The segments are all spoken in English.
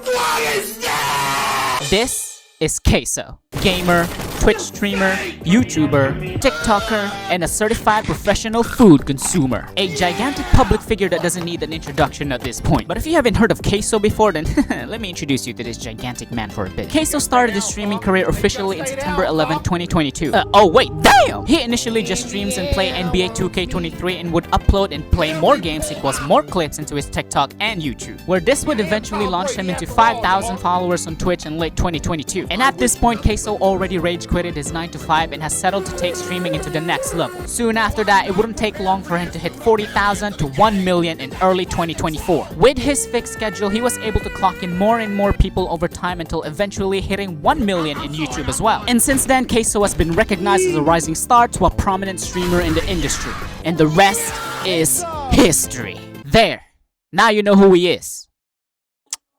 What is that? This is CaseOh. Gamer, Twitch streamer, YouTuber, TikToker, and a certified professional food consumer. A gigantic public figure that doesn't need an introduction at this point. But if you haven't heard of CaseOh before, then let me introduce you to this gigantic man for a bit. CaseOh started his streaming career officially in September 11, 2022. Oh wait, damn! He initially just streams and play NBA 2K23 and would upload and play more games equals more clips into his TikTok and YouTube, where this would eventually launch him into 5,000 followers on Twitch in late 2022. And at this point, CaseOh already rage quitted his 9-to-5 and has settled to take streaming into the next level. Soon after that, it wouldn't take long for him to hit 40,000 to 1 million in early 2024. With his fixed schedule, he was able to clock in more and more people over time until eventually hitting 1 million in YouTube as well. And since then, CaseOh has been recognized as a rising star to a prominent streamer in the industry. And the rest is history. There. Now you know who he is.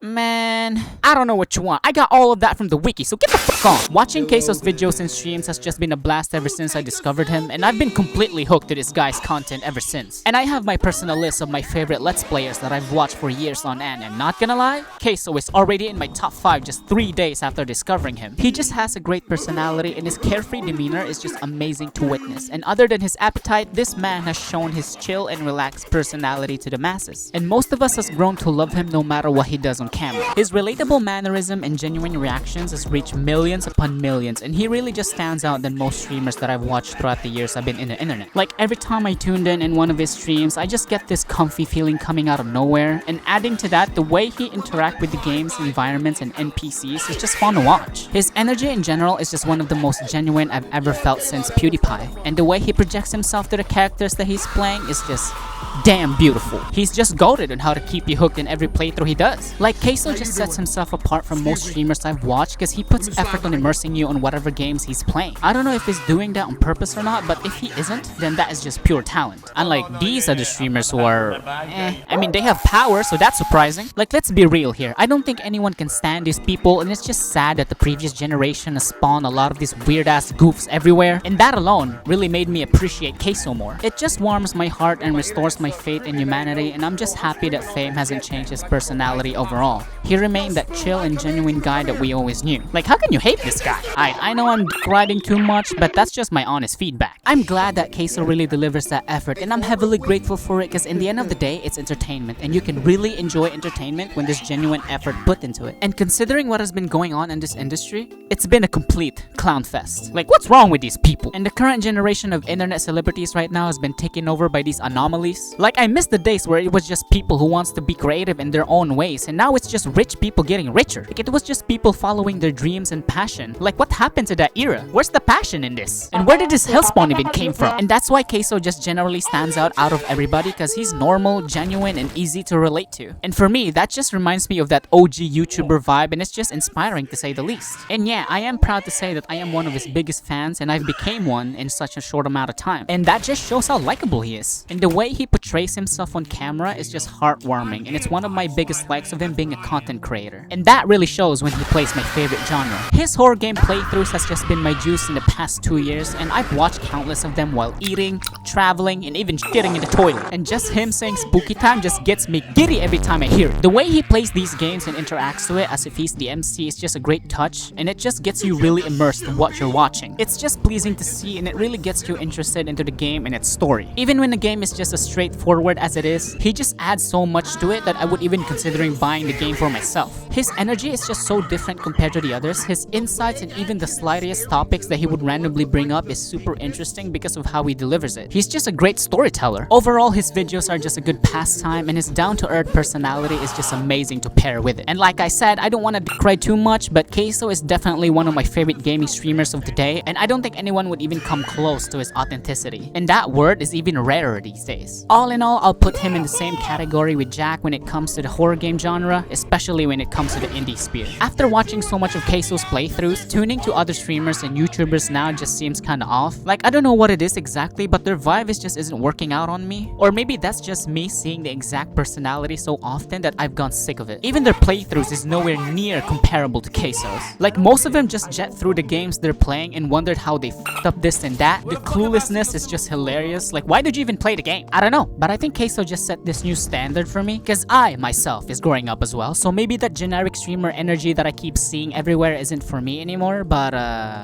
Man, I don't know what you want. I got all of that from the wiki, so get the fuck on. Watching CaseOh's videos and streams has just been a blast ever since I discovered him, and I've been completely hooked to this guy's content ever since. And I have my personal list of my favorite Let's Players that I've watched for years on end, and not gonna lie, CaseOh is already in my top 5 just 3 days after discovering him. He just has a great personality, and his carefree demeanor is just amazing to witness. And other than his appetite, this man has shown his chill and relaxed personality to the masses. And most of us has grown to love him no matter what he does on camera. His relatable mannerism and genuine reactions has reached millions upon millions, and he really just stands out than most streamers that I've watched throughout the years I've been in the internet. Like every time I tuned in one of his streams, I just get this comfy feeling coming out of nowhere, and adding to that, the way he interacts with the games, environments, and NPCs is just fun to watch. His energy in general is just one of the most genuine I've ever felt since PewDiePie, and the way he projects himself to the characters that he's playing is just damn beautiful. He's just goated on how to keep you hooked in every playthrough he does. Like CaseOh just sets himself apart from most streamers I've watched because he puts effort on immersing you on whatever games he's playing. I don't know if he's doing that on purpose or not, but if he isn't, then that is just pure talent. Unlike these other streamers who are I mean, they have power, so that's surprising. Like, let's be real here. I don't think anyone can stand these people, and it's just sad that the previous generation has spawned a lot of these weird ass goofs everywhere, and that alone really made me appreciate CaseOh more. It just warms my heart and restores my faith in humanity, and I'm just happy that fame hasn't changed his personality overall. He remained that chill and genuine guy that we always knew. Like, how can you hate this guy? I know I'm writing too much, but that's just my honest feedback. I'm glad that CaseOh really delivers that effort, and I'm heavily grateful for it because in the end of the day, it's entertainment, and you can really enjoy entertainment when there's genuine effort put into it. And considering what has been going on in this industry, it's been a complete clown fest. Like, what's wrong with these people? And the current generation of internet celebrities right now has been taken over by these anomalies. Like, I miss the days where it was just people who wants to be creative in their own ways, and now it's just rich people getting richer. Like, it was just people following their dreams and passion. Like, what happened to that era? Where's the passion in this? And where did this hellspawn even came from? And that's why CaseOh just generally stands out of everybody, because he's normal, genuine, and easy to relate to. And for me, that just reminds me of that OG YouTuber vibe, and it's just inspiring to say the least. And yeah, I am proud to say that I am one of his biggest fans, and I've became one in such a short amount of time. And that just shows how likable he is. And the way he portrays himself on camera is just heartwarming, and it's one of my biggest likes of him being a content creator. And that really shows when he plays my favorite genre. His horror game playthroughs has just been my juice in the past 2 years, and I've watched countless of them while eating, traveling, and even shitting in the toilet. And just him saying spooky time just gets me giddy every time I hear it. The way he plays these games and interacts to it as if he's the MC is just a great touch, and it just gets you really immersed in what you're watching. It's just pleasing to see, and it really gets you interested into the game and its story. Even when the game is just as straightforward as it is, he just adds so much to it that I would even considering buying the game for myself. His energy is just so different compared to the others. His insights and even the slightest topics that he would randomly bring up is super interesting because of how he delivers it. He's just a great storyteller. Overall, his videos are just a good pastime, and his down-to-earth personality is just amazing to pair with it. And like I said, I don't want to cry too much, but CaseOh is definitely one of my favorite gaming streamers of today, and I don't think anyone would even come close to his authenticity. And that word is even rarer these days. All in all, I'll put him in the same category with Jack when it comes to the horror game genre, especially when it comes to the indie sphere. After watching so much of CaseOh's playthroughs, tuning to other streamers and YouTubers now just seems kinda off. Like, I don't know what it is exactly, but their vibe just isn't working out on me. Or maybe that's just me seeing the exact personality so often that I've gone sick of it. Even their playthroughs is nowhere near comparable to CaseOh's. Like, most of them just jet through the game games they're playing and wondered how they f***ed up this and that. The cluelessness is just hilarious. Like, why did you even play the game? I don't know, but I think CaseOh just set this new standard for me, because I, myself, is growing up as well, so maybe that generic streamer energy that I keep seeing everywhere isn't for me anymore, but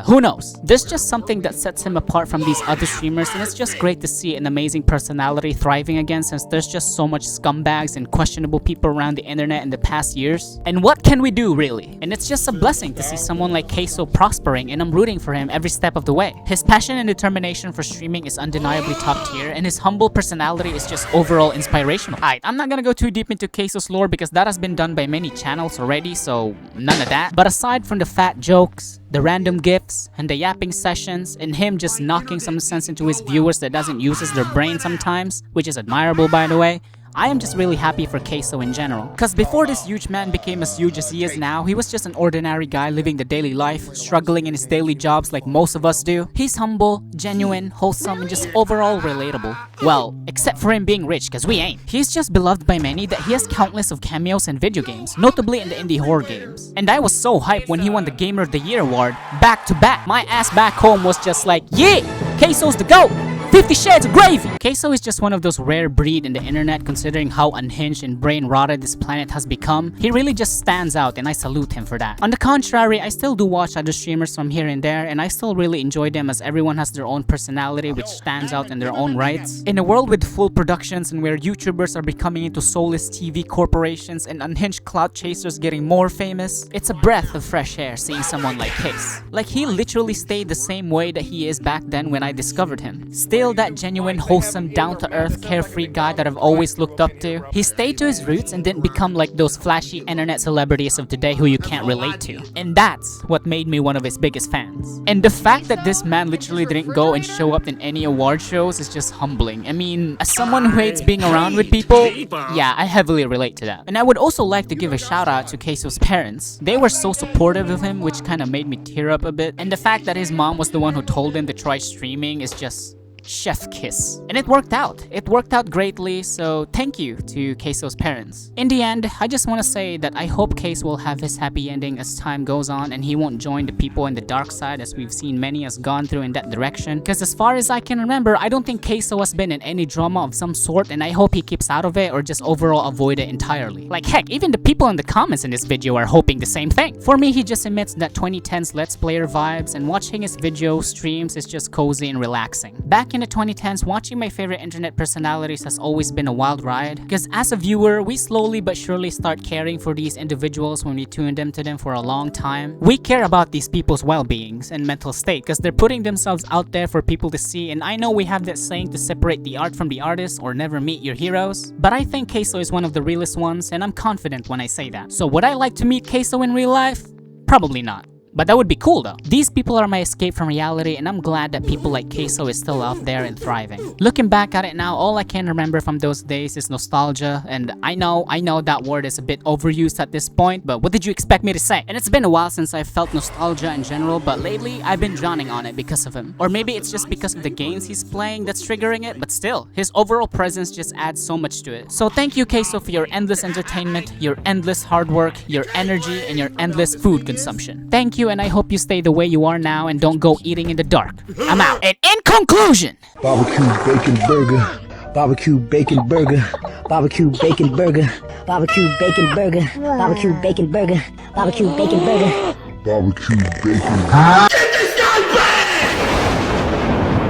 who knows? There's just something that sets him apart from these other streamers, and it's just great to see an amazing personality thriving again, since there's just so much scumbags and questionable people around the internet in the past years. And what can we do, really? And it's just a blessing to see someone like CaseOh prospering, and I'm rooting for him every step of the way. His passion and determination for streaming is undeniably top tier, and his humble personality is just overall inspirational. Alright, I'm not gonna go too deep into CaseOh's lore because that has been done by many channels already, so none of that. But aside from the fat jokes, the random gifts, and the yapping sessions, and him just knocking some sense into his viewers that doesn't use their brain sometimes, which is admirable by the way, I am just really happy for CaseOh in general. Cause before this huge man became as huge as he is now, he was just an ordinary guy living the daily life, struggling in his daily jobs like most of us do. He's humble, genuine, wholesome, and just overall relatable. Well, except for him being rich, cause we ain't. He's just beloved by many that he has countless of cameos in video games, notably in the indie horror games. And I was so hyped when he won the Gamer of the Year award, back to back. My ass back home was just like, yeah, CaseOh's the GOAT! 50 Shades of Gravy! CaseOh is just one of those rare breed in the internet considering how unhinged and brain-rotted this planet has become. He really just stands out and I salute him for that. On the contrary, I still do watch other streamers from here and there and I still really enjoy them as everyone has their own personality which stands out in their own rights. In a world with full productions and where YouTubers are becoming into soulless TV corporations and unhinged clout chasers getting more famous, it's a breath of fresh air seeing someone like Case. Like he literally stayed the same way that he is back then when I discovered him. Still that genuine, wholesome, down-to-earth, carefree guy that I've always looked up to. He stayed to his roots and didn't become like those flashy internet celebrities of today who you can't relate to. And that's what made me one of his biggest fans. And the fact that this man literally didn't go and show up in any award shows is just humbling. I mean, as someone who hates being around with people, yeah, I heavily relate to that. And I would also like to give a shout out to CaseOh's parents. They were so supportive of him, which kind of made me tear up a bit. And the fact that his mom was the one who told him to try streaming is just chef kiss. And it worked out. It worked out greatly, so thank you to CaseOh's parents. In the end, I just want to say that I hope Case will have his happy ending as time goes on and he won't join the people in the dark side as we've seen many has gone through in that direction. Because as far as I can remember, I don't think CaseOh has been in any drama of some sort and I hope he keeps out of it or just overall avoid it entirely. Like heck, even the people in the comments in this video are hoping the same thing. For me, he just emits that 2010s Let's Player vibes and watching his video streams is just cozy and relaxing. Back in the 2010s, watching my favorite internet personalities has always been a wild ride, because as a viewer, we slowly but surely start caring for these individuals when we tune them to them for a long time. We care about these people's well-beings and mental state because they're putting themselves out there for people to see, and I know we have that saying to separate the art from the artist or never meet your heroes, but I think CaseOh is one of the realest ones and I'm confident when I say that. So would I like to meet CaseOh in real life? Probably not. But that would be cool though. These people are my escape from reality and I'm glad that people like CaseOh is still out there and thriving. Looking back at it now, all I can remember from those days is nostalgia, and I know that word is a bit overused at this point, but what did you expect me to say? And it's been a while since I've felt nostalgia in general, but lately I've been drowning on it because of him. Or maybe it's just because of the games he's playing that's triggering it, but still, his overall presence just adds so much to it. So thank you CaseOh for your endless entertainment, your endless hard work, your energy, and your endless food consumption. Thank you, and I hope you stay the way you are now and don't go eating in the dark. I'm out. And in conclusion, barbecue bacon burger, barbecue bacon burger, barbecue bacon burger, barbecue bacon burger, barbecue bacon burger, barbecue bacon burger, barbecue bacon. Get this guy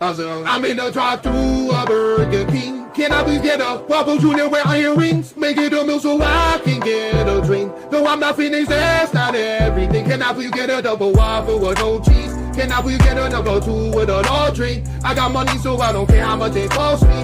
back! I'm in the drive-thru a Burger King. Can I please get a Papa Jr. with iron rings? Make it a meal so I can get a drink. Though I'm not finished, that's not everything. Can I please get a double waffle with no cheese? Can I please get a number 2 with a large drink? I got money so I don't care how much it costs me.